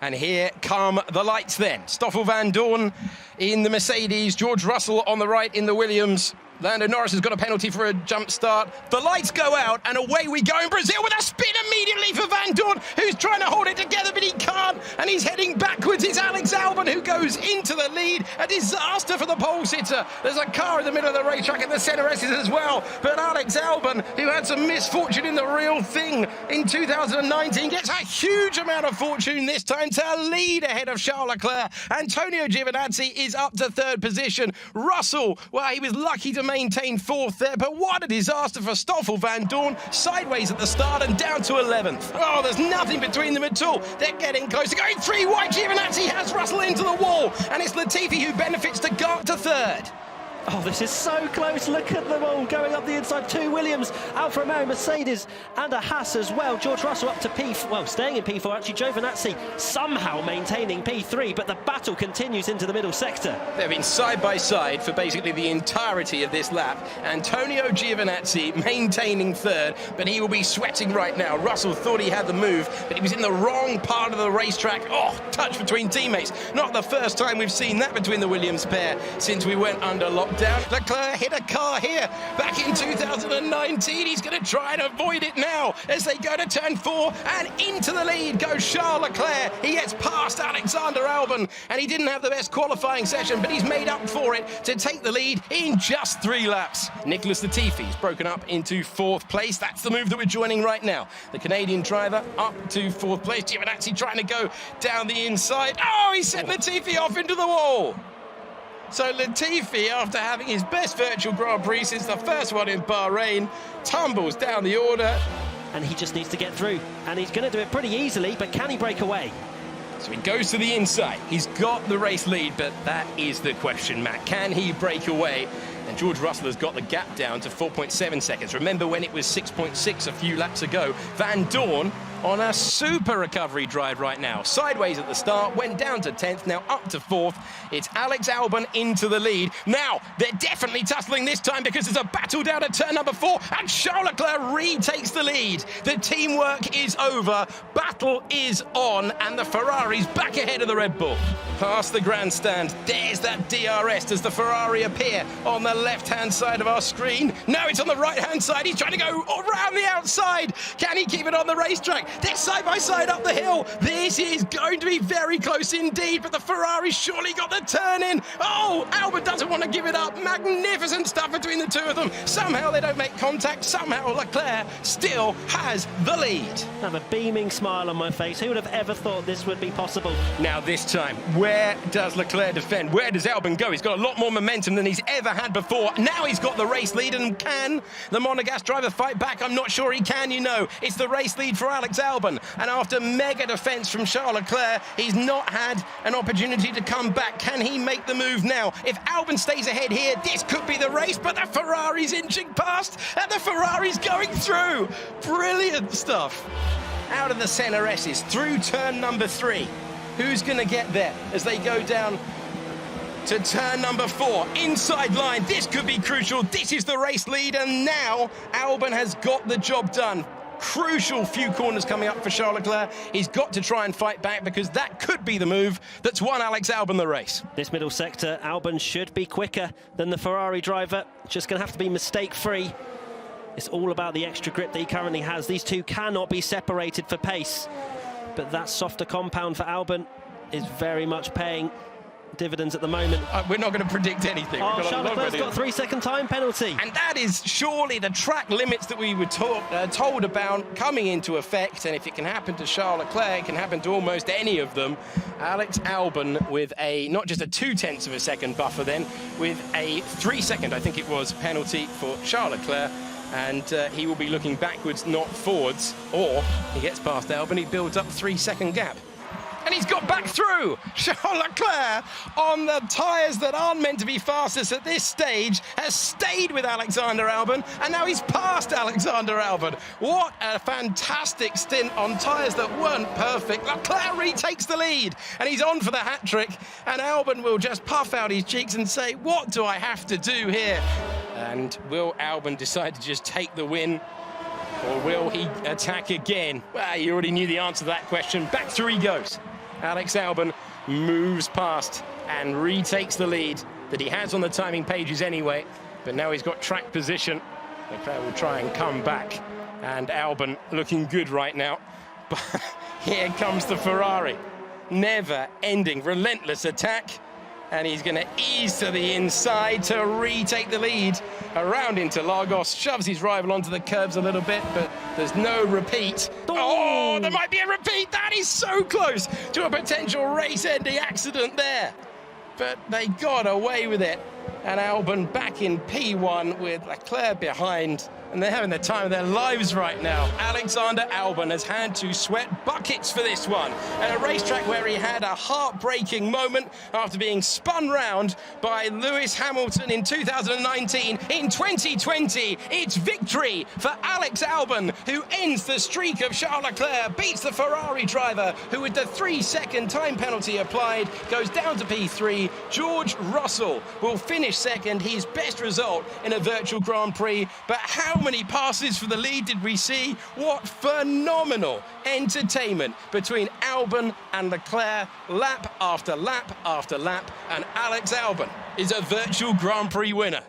And here come the lights then. Stoffel Vandoorne in the Mercedes, George Russell on the right in the Williams. Lando Norris has got a penalty for a jump start. The lights go out and away we go in Brazil with a spin immediately for Vandoorne, who's trying to hold it together but he can't, and he's heading backwards. It's Alex Albon who goes into the lead. A disaster for the pole sitter. There's a car in the middle of the racetrack and the centre S's as well. But Alex Albon, who had some misfortune in the real thing in 2019, gets a huge amount of fortune this time to lead ahead of Charles Leclerc. Antonio Giovinazzi is up to third position. Russell, well, he was lucky to maintain fourth there, but what a disaster for Stoffel Vandoorne. Sideways at the start and down to 11th. Oh, there's nothing between them at all. They're getting closer, going three wide. Giovinazzi has Russell into the wall, and it's Latifi who benefits to go up to third. Oh, this is so close. Look at them all going up the inside. Two Williams, Alfa Romeo, Mercedes, and a Haas as well. George Russell up to staying in P4. Actually, Giovinazzi somehow maintaining P3, but the battle continues into the middle sector. They've been side by side for basically the entirety of this lap. Antonio Giovinazzi maintaining third, but he will be sweating right now. Russell thought he had the move, but he was in the wrong part of the racetrack. Oh, touch between teammates. Not the first time we've seen that between the Williams pair since we went under lockdown. Leclerc hit a car here back in 2019. He's going to try and avoid it now as they go to turn 4, and into the lead goes Charles Leclerc. He gets past Alexander Albon, and he didn't have the best qualifying session, but he's made up for it to take the lead in just 3 laps. Nicholas Latifi's broken up into 4th place. That's the move that we're joining right now. The Canadian driver up to 4th place. Giovinazzi trying to go down the inside. Oh, he sent Latifi off into the wall. So Latifi, after having his best Virtual Grand Prix since the first one in Bahrain, tumbles down the order. And he just needs to get through, and he's going to do it pretty easily, but can he break away? So he goes to the inside. He's got the race lead, but that is the question, Matt. Can he break away? And George Russell has got the gap down to 4.7 seconds. Remember when it was 6.6 a few laps ago? Vandoorne on a super recovery drive right now. Sideways at the start, went down to 10th, now up to 4th. It's Alex Albon into the lead. Now, they're definitely tussling this time because there's a battle down at turn number 4, and Charles Leclerc retakes the lead. The teamwork is over, battle is on, and the Ferrari's back ahead of the Red Bull. Past the grandstand, there's that DRS. Does the Ferrari appear on the left-hand side of our screen? No, it's on the right-hand side. He's trying to go around the outside. Can he keep it on the racetrack? They're side by side up the hill. This is going to be very close indeed, but the Ferrari surely got the turn in. Oh, Albon doesn't want to give it up. Magnificent stuff between the two of them. Somehow they don't make contact. Somehow Leclerc still has the lead. I have a beaming smile on my face. Who would have ever thought this would be possible? Now this time, where does Leclerc defend? Where does Albon go? He's got a lot more momentum than he's ever had before. Now he's got the race lead, and can the Monegasque driver fight back? I'm not sure he can, you know. It's the race lead for Alex Albon, and after mega defense from Charles Leclerc, he's not had an opportunity to come back. Can he make the move now? If Albon stays ahead here, this could be the race, but the Ferrari's inching past, and the Ferrari's going through. Brilliant stuff. Out of the center S's, through turn number 3. Who's going to get there as they go down to turn number 4, inside line? This could be crucial. This is the race lead, and now Albon has got the job done. Crucial few corners coming up for Charles Leclerc. He's got to try and fight back because that could be the move that's won Alex Albon the race. This middle sector, Albon should be quicker than the Ferrari driver. Just going to have to be mistake-free. It's all about the extra grip that he currently has. These two cannot be separated for pace. But that softer compound for Albon is very much paying dividends at the moment. We're not going to predict anything. Oh, Charles Leclerc's got a 3-second time penalty. And that is surely the track limits that we were told about coming into effect. And if it can happen to Charles Leclerc, it can happen to almost any of them. Alex Albon with not just a 0.2 of a second buffer then, with a 3-second, I think it was, penalty for Charles Leclerc. And he will be looking backwards, not forwards. Or he gets past Albon, he builds up a 3-second gap. And he's got back through. Charles Leclerc, on the tyres that aren't meant to be fastest at this stage, has stayed with Alexander Albon, and now he's passed Alexander Albon. What a fantastic stint on tyres that weren't perfect. Leclerc retakes the lead, and he's on for the hat-trick, and Albon will just puff out his cheeks and say, what do I have to do here? And will Albon decide to just take the win? Or will he attack again? Well, you already knew the answer to that question. Back through he goes. Alex Albon moves past and retakes the lead that he has on the timing pages anyway, but now he's got track position. Leclerc will try and come back, and Albon looking good right now. But here comes the Ferrari. Never-ending, relentless attack. And he's going to ease to the inside to retake the lead around Interlagos. Shoves his rival onto the curbs a little bit, but there's no repeat. Oh, there might be a repeat. That is so close to a potential race-ending accident there. But they got away with it. And Albon back in P1 with Leclerc behind. And they're having the time of their lives right now. Alexander Albon has had to sweat buckets for this one. At a racetrack where he had a heartbreaking moment after being spun round by Lewis Hamilton in 2019. In 2020, it's victory for Alex Albon, who ends the streak of Charles Leclerc, beats the Ferrari driver, who with the 3-second time penalty applied, goes down to P3. George Russell will finish second, his best result in a virtual Grand Prix. But how many passes for the lead did we see? What phenomenal entertainment between Albon and Leclerc, lap after lap after lap, and Alex Albon is a virtual Grand Prix winner.